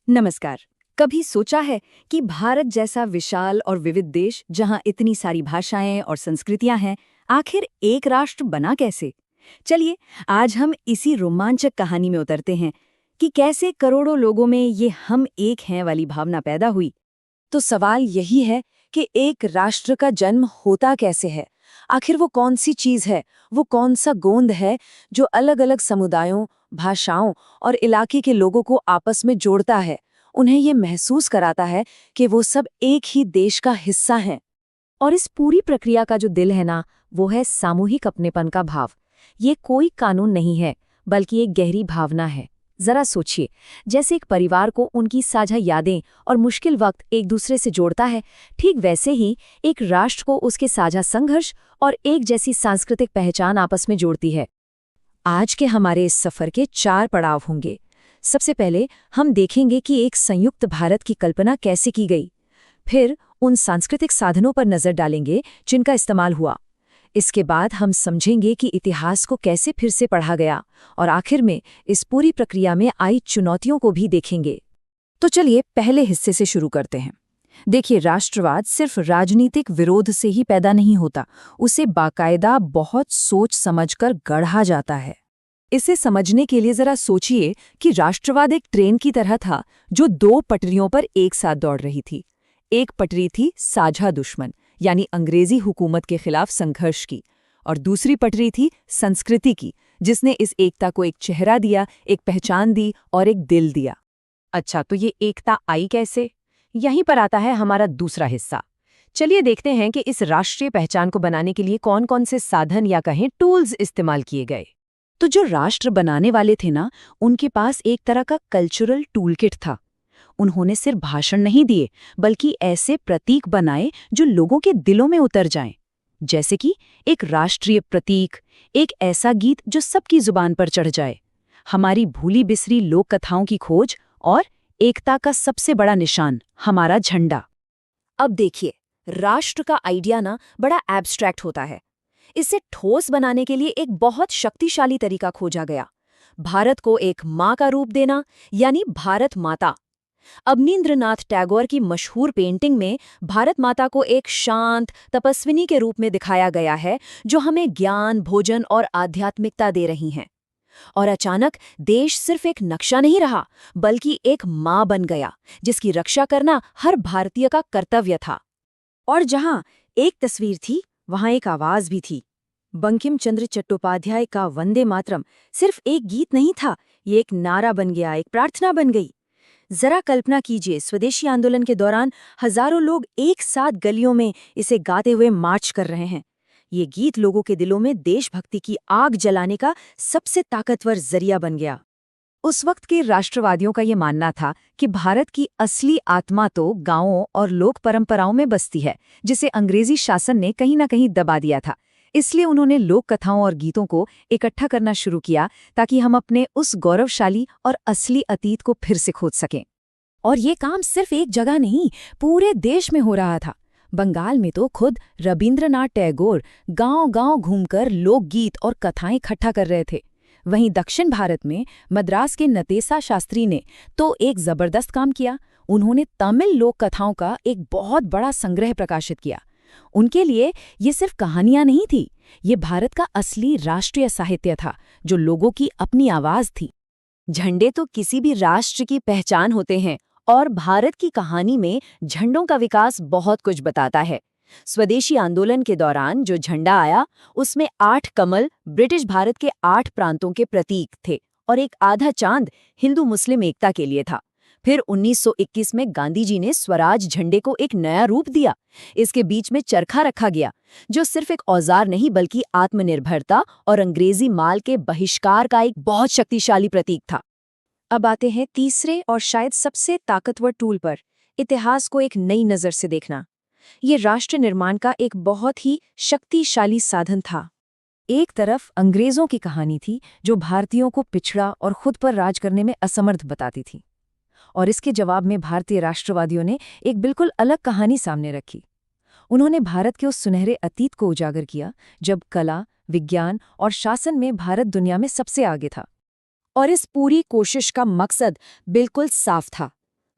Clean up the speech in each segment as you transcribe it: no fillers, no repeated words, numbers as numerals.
नमस्कार। कभी सोचा है कि भारत जैसा विशाल और विविध देश जहां इतनी सारी भाषाएं और संस्कृतियां हैं, आखिर एक राष्ट्र बना कैसे? चलिए, आज हम इसी रोमांचक कहानी में उतरते हैं कि कैसे करोड़ों लोगों में ये हम एक हैं वाली भावना पैदा हुई। तो सवाल यही है कि एक राष्ट्र का जन्म होता कैसे है। आखिर वो कौन सी चीज है, वो कौन सा गोंद है जो अलग अलग समुदायों, भाषाओं और इलाके के लोगों को आपस में जोड़ता है, उन्हें ये महसूस कराता है कि वो सब एक ही देश का हिस्सा हैं। और इस पूरी प्रक्रिया का जो दिल है ना, वो है सामूहिक अपनेपन का भाव। ये कोई कानून नहीं है, बल्कि एक गहरी भावना है। जरा सोचिए, जैसे एक परिवार को उनकी साझा यादें और मुश्किल वक्त एक दूसरे से जोड़ता है, ठीक वैसे ही एक राष्ट्र को उसके साझा संघर्ष और एक जैसी सांस्कृतिक पहचान आपस में जोड़ती है। आज के हमारे इस सफर के 4 पड़ाव होंगे। सबसे पहले हम देखेंगे कि एक संयुक्त भारत की कल्पना कैसे की गई। फिर उन सांस्कृतिक साधनों पर नजर डालेंगे जिनका इस्तेमाल हुआ। इसके बाद हम समझेंगे कि इतिहास को कैसे फिर से पढ़ा गया, और आखिर में इस पूरी प्रक्रिया में आई चुनौतियों को भी देखेंगे। तो चलिए पहले हिस्से से शुरू करते हैं। देखिए, राष्ट्रवाद सिर्फ राजनीतिक विरोध से ही पैदा नहीं होता, उसे बाकायदा बहुत सोच समझकर गढ़ा जाता है। इसे समझने के लिए जरा सोचिए कि राष्ट्रवाद एक ट्रेन की तरह था जो 2 पटरियों पर एक साथ दौड़ रही थी। एक पटरी थी साझा दुश्मन, यानी अंग्रेजी हुकूमत के खिलाफ संघर्ष की, और दूसरी पटरी थी संस्कृति की, जिसने इस एकता को एक चेहरा दिया, एक पहचान दी और एक दिल दिया। अच्छा, तो ये एकता आई कैसे? यहीं पर आता है हमारा दूसरा हिस्सा। चलिए देखते हैं कि इस राष्ट्रीय पहचान को बनाने के लिए कौन कौन से साधन या कहें टूल्स इस्तेमाल किए गए। तो जो राष्ट्र बनाने वाले थे ना, उनके पास एक तरह का कल्चरल टूलकिट था। उन्होंने सिर्फ भाषण नहीं दिए, बल्कि ऐसे प्रतीक बनाए जो लोगों के दिलों में उतर जाएं। जैसे कि एक राष्ट्रीय प्रतीक, एक ऐसा गीत जो सबकी जुबान पर चढ़ जाए, हमारी भूली बिसरी लोक कथाओं की खोज, और एकता का सबसे बड़ा निशान, हमारा झंडा। अब देखिए, राष्ट्र का आइडिया ना बड़ा एब्स्ट्रैक्ट होता है। इसे ठोस बनाने के लिए एक बहुत शक्तिशाली तरीका खोजा गया। भारत को एक माँ का रूप देना, यानी भारत माता। अवनींद्रनाथ टैगोर की मशहूर पेंटिंग में भारत माता को एक शांत तपस्विनी के रूप में दिखाया गया है, जो हमें ज्ञान, भोजन और आध्यात्मिकता दे रही हैं। और अचानक देश सिर्फ एक नक्शा नहीं रहा, बल्कि एक माँ बन गया, जिसकी रक्षा करना हर भारतीय का कर्तव्य था। और जहां एक तस्वीर थी, वहां एक आवाज भी थी। बंकिम चंद्र चट्टोपाध्याय का वंदे मातरम सिर्फ एक गीत नहीं था, ये एक नारा बन गया, एक प्रार्थना बन गई। जरा कल्पना कीजिए, स्वदेशी आंदोलन के दौरान हजारों लोग एक साथ गलियों में इसे गाते हुए मार्च कर रहे हैं। ये गीत लोगों के दिलों में देशभक्ति की आग जलाने का सबसे ताकतवर जरिया बन गया। उस वक्त के राष्ट्रवादियों का ये मानना था कि भारत की असली आत्मा तो गांवों और लोक परंपराओं में बसती है, जिसे अंग्रेजी शासन ने कहीं ना कहीं दबा दिया था। इसलिए उन्होंने लोक कथाओं और गीतों को इकट्ठा करना शुरू किया, ताकि हम अपने उस गौरवशाली और असली अतीत को फिर से खोज सकें। और ये काम सिर्फ एक जगह नहीं, पूरे देश में हो रहा था। बंगाल में तो खुद रविंद्रनाथ टैगोर गांव-गांव घूमकर लोकगीत और कथाएं इकट्ठा कर रहे थे। वहीं दक्षिण भारत में मद्रास के नतेसा शास्त्री ने तो एक जबरदस्त काम किया। उन्होंने तमिल लोक कथाओं का एक बहुत बड़ा संग्रह प्रकाशित किया। उनके लिए ये सिर्फ कहानियां नहीं थी, ये भारत का असली राष्ट्रीय साहित्य था, जो लोगों की अपनी आवाज थी। झंडे तो किसी भी राष्ट्र की पहचान होते हैं, और भारत की कहानी में झंडों का विकास बहुत कुछ बताता है। स्वदेशी आंदोलन के दौरान जो झंडा आया, उसमें 8 कमल ब्रिटिश भारत के 8 प्रांतों के प्रतीक थे, और एक आधा चांद हिंदू मुस्लिम एकता के लिए था। फिर 1921 में गांधी जी ने स्वराज झंडे को एक नया रूप दिया। इसके बीच में चरखा रखा गया, जो सिर्फ एक औजार नहीं, बल्कि आत्मनिर्भरता और अंग्रेजी माल के बहिष्कार का एक बहुत शक्तिशाली प्रतीक था। अब आते हैं तीसरे और शायद सबसे ताकतवर टूल पर, इतिहास को एक नई नजर से देखना। ये राष्ट्र निर्माण का एक बहुत ही शक्तिशाली साधन था। एक तरफ अंग्रेजों की कहानी थी, जो भारतीयों को पिछड़ा और खुद पर राज करने में असमर्थ बताती थी, और इसके जवाब में भारतीय राष्ट्रवादियों ने एक बिल्कुल अलग कहानी सामने रखी। उन्होंने भारत के उस सुनहरे अतीत को उजागर किया, जब कला, विज्ञान और शासन में भारत दुनिया में सबसे आगे था। और इस पूरी कोशिश का मकसद बिल्कुल साफ था,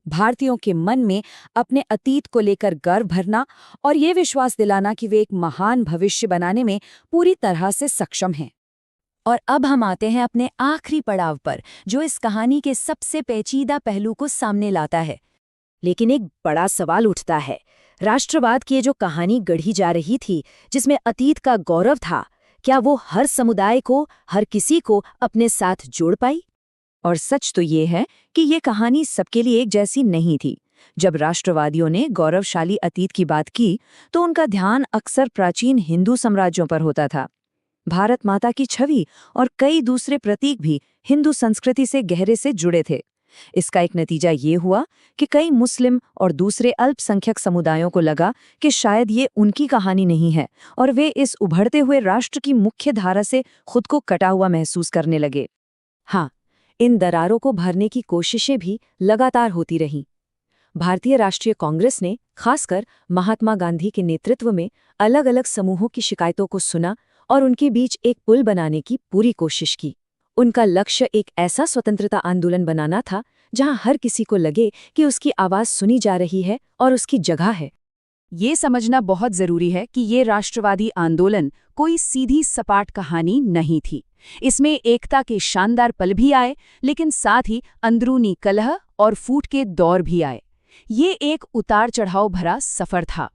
भारतीयों के मन में अपने अतीत को लेकर गर्व भरना और ये विश्वास दिलाना कि वे एक महान भविष्य बनाने में पूरी तरह से सक्षम हैं। और अब हम आते हैं अपने आखिरी पड़ाव पर, जो इस कहानी के सबसे पेचीदा पहलू को सामने लाता है। लेकिन एक बड़ा सवाल उठता है, राष्ट्रवाद की ये जो कहानी गढ़ी जा रही थी, जिसमें अतीत का गौरव था, क्या वो हर समुदाय को, हर किसी को अपने साथ जोड़ पाई? और सच तो ये है कि ये कहानी सबके लिए एक जैसी नहीं थी। जब राष्ट्रवादियों ने गौरवशाली अतीत की बात की, तो उनका ध्यान अक्सर प्राचीन हिंदू साम्राज्यों पर होता था। भारत माता की छवि और कई दूसरे प्रतीक भी हिंदू संस्कृति से गहरे से जुड़े थे। इसका एक नतीजा ये हुआ कि कई मुस्लिम और दूसरे अल्पसंख्यक समुदायों को लगा कि शायद ये उनकी कहानी नहीं है, और वे इस उभरते हुए राष्ट्र की मुख्य धारा से खुद को कटा हुआ महसूस करने लगे। हाँ, इन दरारों को भरने की कोशिशें भी लगातार होती रहीं। भारतीय राष्ट्रीय कांग्रेस ने खासकर महात्मा गांधी के नेतृत्व में अलग अलग समूहों की शिकायतों को सुना और उनके बीच एक पुल बनाने की पूरी कोशिश की। उनका लक्ष्य एक ऐसा स्वतंत्रता आंदोलन बनाना था जहां हर किसी को लगे कि उसकी आवाज सुनी जा रही है और उसकी जगह है। ये समझना बहुत जरूरी है कि ये राष्ट्रवादी आंदोलन कोई सीधी सपाट कहानी नहीं थी। इसमें एकता के शानदार पल भी आए, लेकिन साथ ही अंदरूनी कलह और फूट के दौर भी आए। ये एक उतार चढ़ाव भरा सफर था।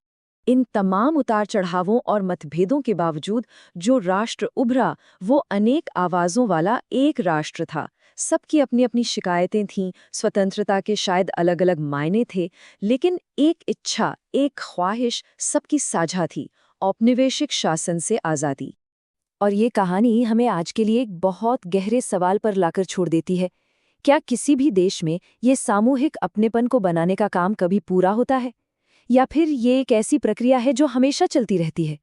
इन तमाम उतार चढ़ावों और मतभेदों के बावजूद जो राष्ट्र उभरा, वो अनेक आवाज़ों वाला एक राष्ट्र था। सबकी अपनी अपनी शिकायतें थीं, स्वतंत्रता के शायद अलग अलग मायने थे, लेकिन एक इच्छा, एक ख्वाहिश सबकी साझा थी: औपनिवेशिक शासन से आज़ादी। और ये कहानी हमें आज के लिए एक बहुत गहरे सवाल पर लाकर छोड़ देती है। क्या किसी भी देश में ये सामूहिक अपनेपन को बनाने का काम कभी पूरा होता है, या फिर ये एक ऐसी प्रक्रिया है जो हमेशा चलती रहती है?